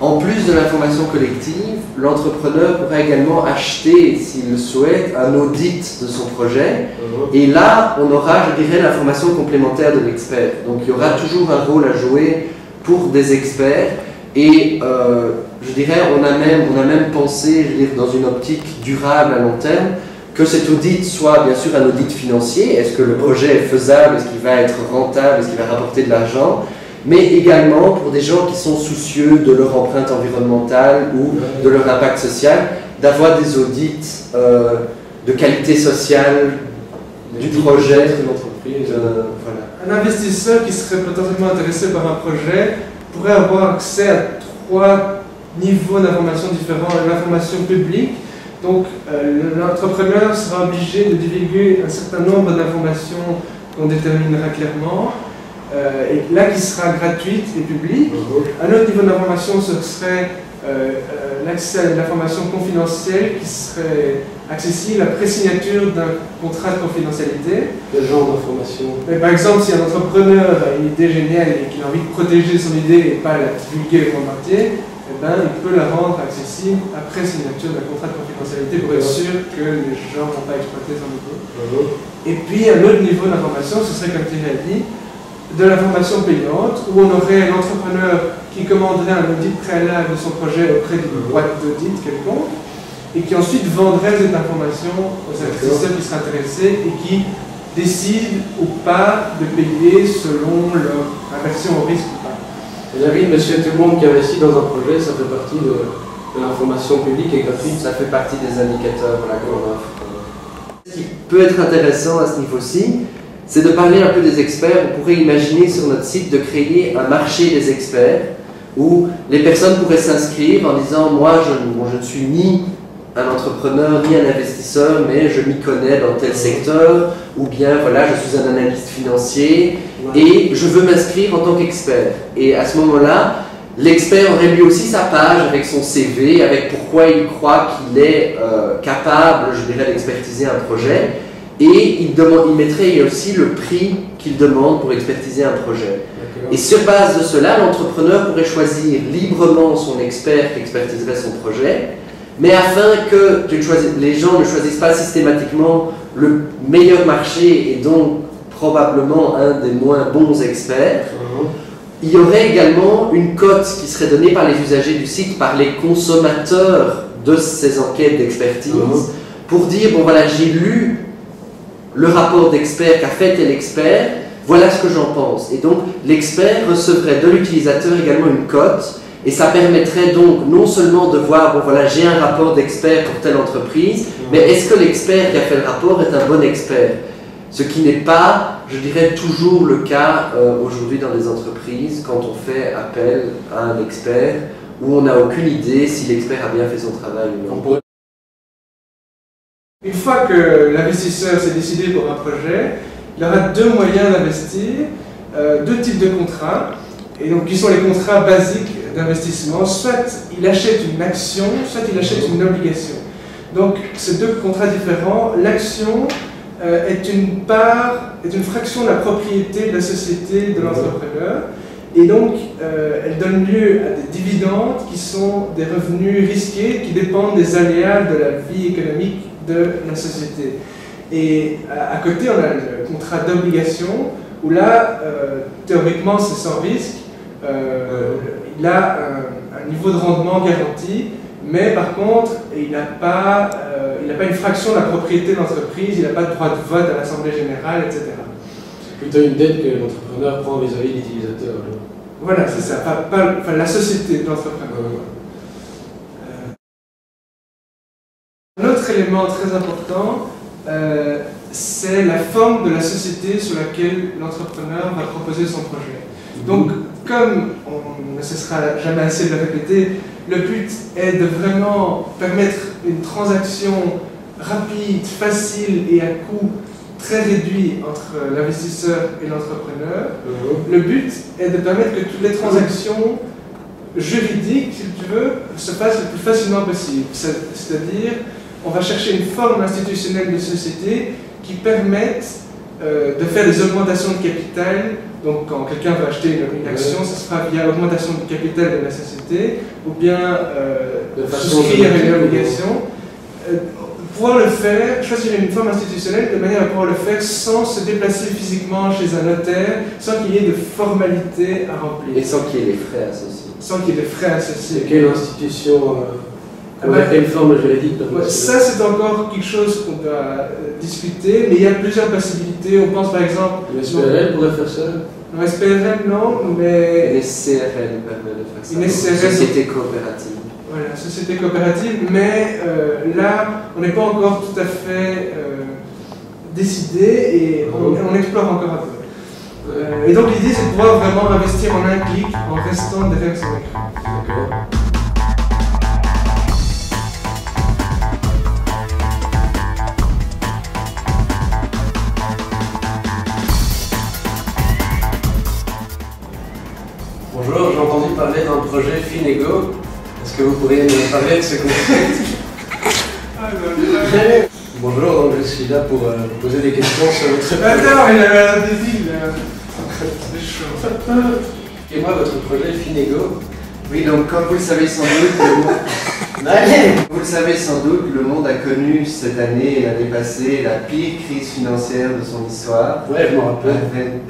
En plus de l'information collective, l'entrepreneur pourra également acheter, s'il le souhaite, un audit de son projet. Et là, on aura, je dirais, l'information complémentaire de l'expert. Donc il y aura toujours un rôle à jouer pour des experts. Et je dirais, on a même pensé, je veux dire, dans une optique durable à long terme, que cet audit soit bien sûr un audit financier. Est-ce que le projet est faisable? Est-ce qu'il va être rentable? Est-ce qu'il va rapporter de l'argent? Mais également pour des gens qui sont soucieux de leur empreinte environnementale ou de leur impact social, d'avoir des audits de qualité sociale du projet. Voilà. Un investisseur qui serait potentiellement intéressé par un projet pourrait avoir accès à 3 niveaux d'information différents. L'information publique, donc l'entrepreneur sera obligé de divulguer un certain nombre d'informations qu'on déterminera clairement. Et là qui sera gratuite et publique. Un autre niveau d'information, ce serait l'accès à l'information confidentielle qui serait accessible après signature d'un contrat de confidentialité. Quel genre d'information? Par exemple, si un entrepreneur a une idée géniale et qu'il a envie de protéger son idée et pas la divulguer au monde entier, il peut la rendre accessible après signature d'un contrat de confidentialité pour être sûr que les gens ne vont pas exploiter son idée. Et puis un autre niveau d'information, ce serait, comme Thierry a dit, de l'information payante, où on aurait l'entrepreneur qui commanderait un audit préalable de son projet auprès d'une boîte d'audit quelconque, et qui ensuite vendrait cette information aux investisseurs qui seraient intéressés et qui décident ou pas de payer selon leur aversion au risque ou pas. Et la vie de monsieur tout le monde qui investit dans un projet, ça fait partie de l'information publique et gratuite. Ça fait partie des indicateurs qu'on offre. Ce qui peut être intéressant à ce niveau-ci, c'est de parler un peu des experts. On pourrait imaginer sur notre site de créer un marché des experts où les personnes pourraient s'inscrire en disant « Moi, je ne suis ni un entrepreneur ni un investisseur, mais je m'y connais dans tel secteur, ou bien voilà, je suis un analyste financier et je veux m'inscrire en tant qu'expert. » Et à ce moment-là, l'expert aurait lui aussi sa page avec son CV, avec pourquoi il croit qu'il est capable, je dirais, d'expertiser un projet. Et il mettrait aussi le prix qu'il demande pour expertiser un projet. Et sur base de cela, l'entrepreneur pourrait choisir librement son expert qui expertiserait son projet, mais afin que les gens ne choisissent pas systématiquement le meilleur marché et donc probablement un des moins bons experts, il y aurait également une cote qui serait donnée par les usagers du site, par les consommateurs de ces enquêtes d'expertise, pour dire, bon voilà, j'ai lu le rapport d'expert qu'a fait tel expert, voilà ce que j'en pense. Et donc, l'expert recevrait de l'utilisateur également une cote, et ça permettrait donc non seulement de voir, bon voilà, j'ai un rapport d'expert pour telle entreprise, mais est-ce que l'expert qui a fait le rapport est un bon expert? Ce qui n'est pas, je dirais, toujours le cas aujourd'hui dans les entreprises, quand on fait appel à un expert, où on n'a aucune idée si l'expert a bien fait son travail ou non. Une fois que l'investisseur s'est décidé pour un projet, il aura 2 moyens d'investir, 2 types de contrats, et donc qui sont les contrats basiques d'investissement. Soit il achète une action, soit il achète une obligation. Donc ces 2 contrats différents, l'action est une fraction de la propriété de la société de l'entrepreneur, et donc elle donne lieu à des dividendes qui sont des revenus risqués qui dépendent des aléas de la vie économique de la société. Et à côté, on a le contrat d'obligation, où là, théoriquement, c'est sans risque. Il a un niveau de rendement garanti, mais par contre, il n'a pas une fraction de la propriété de l'entreprise, il n'a pas de droit de vote à l'Assemblée Générale, etc. C'est plutôt une dette que l'entrepreneur prend vis-à-vis de l'utilisateur. Voilà, c'est ça, enfin, la société de l'entrepreneur. Un autre élément très important, c'est la forme de la société sur laquelle l'entrepreneur va proposer son projet. Donc, comme on ne cessera jamais assez de le répéter, le but est de vraiment permettre une transaction rapide, facile et à coût très réduit entre l'investisseur et l'entrepreneur. Le but est de permettre que toutes les transactions juridiques, si tu veux, se passent le plus facilement possible. C'est-à-dire, on va chercher une forme institutionnelle de société qui permette de faire des augmentations de capital Donc quand quelqu'un veut acheter une action, ça se fera via l'augmentation du capital de la société, ou bien souscrire une obligation. Pouvoir le faire, choisir une forme institutionnelle de manière à pouvoir le faire sans se déplacer physiquement chez un notaire, sans qu'il y ait de formalités à remplir. Et sans qu'il y ait des frais associés. Sans qu'il y ait des frais associés. Quelle institution quelle forme juridique? Ça, c'est encore quelque chose qu'on doit discuter, mais il y a plusieurs possibilités. On pense par exemple... Une SPRL pourrait faire ça? Une SPRL, non, mais... Une SCRL permet de faire ça. Une SCRL, société coopérative. Voilà, société coopérative, mais là, on n'est pas encore tout à fait décidé et on explore encore un peu. Et donc l'idée, c'est de pouvoir vraiment investir en un clic en restant derrière son écran. D'accord. Bonjour, j'ai entendu parler d'un projet Finego. Est-ce que vous pourriez me parler de ce concept? Bonjour, donc je suis là pour vous poser des questions sur votre projet. Attends, il avait un désir, c'est chaud. Et moi, votre projet Finego. Oui, donc comme vous le savez sans doute, le monde a connu cette année et l'année passée la pire crise financière de son histoire. Ouais, je m'en rappelle.